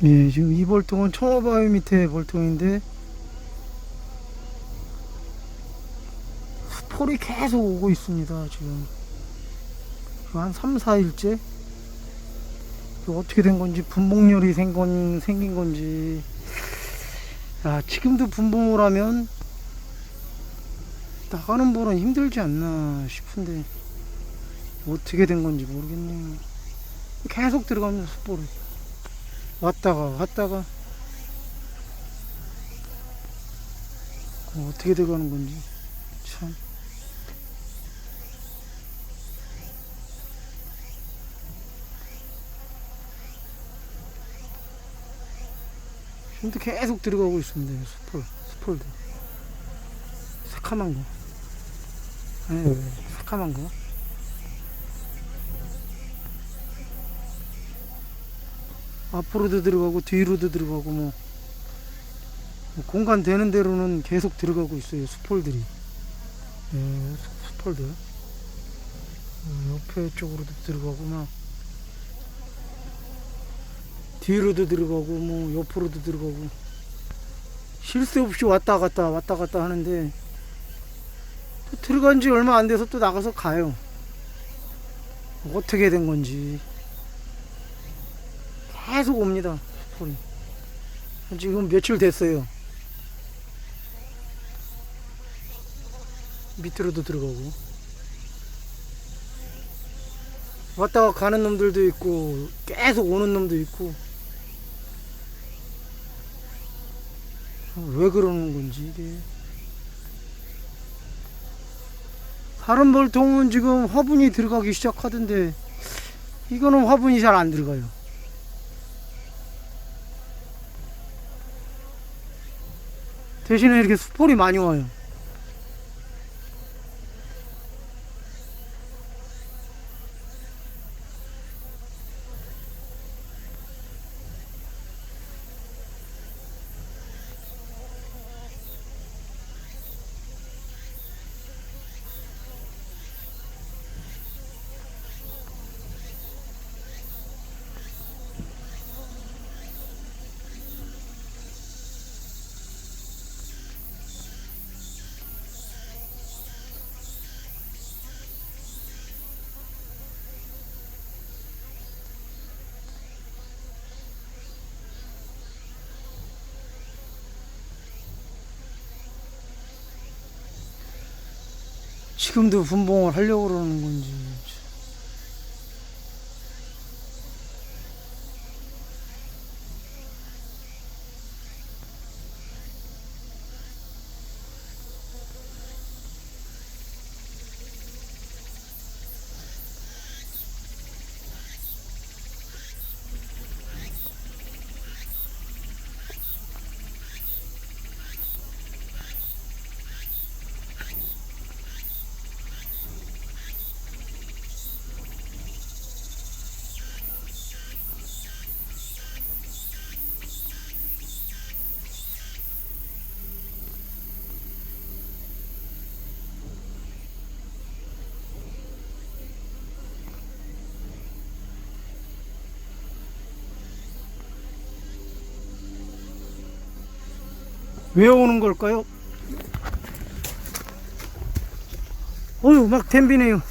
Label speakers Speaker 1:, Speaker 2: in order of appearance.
Speaker 1: 예, 지금 이 볼통은 청어바위 밑에 볼통인데 수폴이 계속 오고 있습니다. 지금 한 3, 4일째 어떻게 된 건지, 분봉열이 생긴 건지. 야, 지금도 분봉을 하면 나가는 볼은 힘들지 않나 싶은데 어떻게 된 건지 모르겠네요. 계속 들어가면서 수볼을 왔다가 갔다가 어떻게 돼가는 건지 참. 지금도 계속 들어가고 있습니다. 수폴도 새카만 거. 네, 새카만 거. 앞으로도 들어가고 뒤로도 들어가고 뭐 공간 되는 대로는 계속 들어가고 있어요. 수폴들이. 예, 수폴들 옆에 쪽으로도 들어가고 막 뒤로도 들어가고 뭐 옆으로도 들어가고 쉴 새 없이 왔다 갔다 하는데 또 들어간 지 얼마 안 돼서 또 나가서 가요. 어떻게 된 건지 계속 옵니다. 수폴이 지금 며칠 됐어요. 밑으로도 들어가고 왔다가 가는 놈들도 있고 계속 오는 놈도 있고. 왜 그러는 건지 이게. 다른 볼통은 지금 화분이 들어가기 시작하던데 이거는 화분이 잘 안 들어가요. 대신에 이렇게 수폴이 많이 와요. 지금도 분봉을 하려고 그러는 건지. 왜 오는 걸까요? 어휴, 막 댐비네요.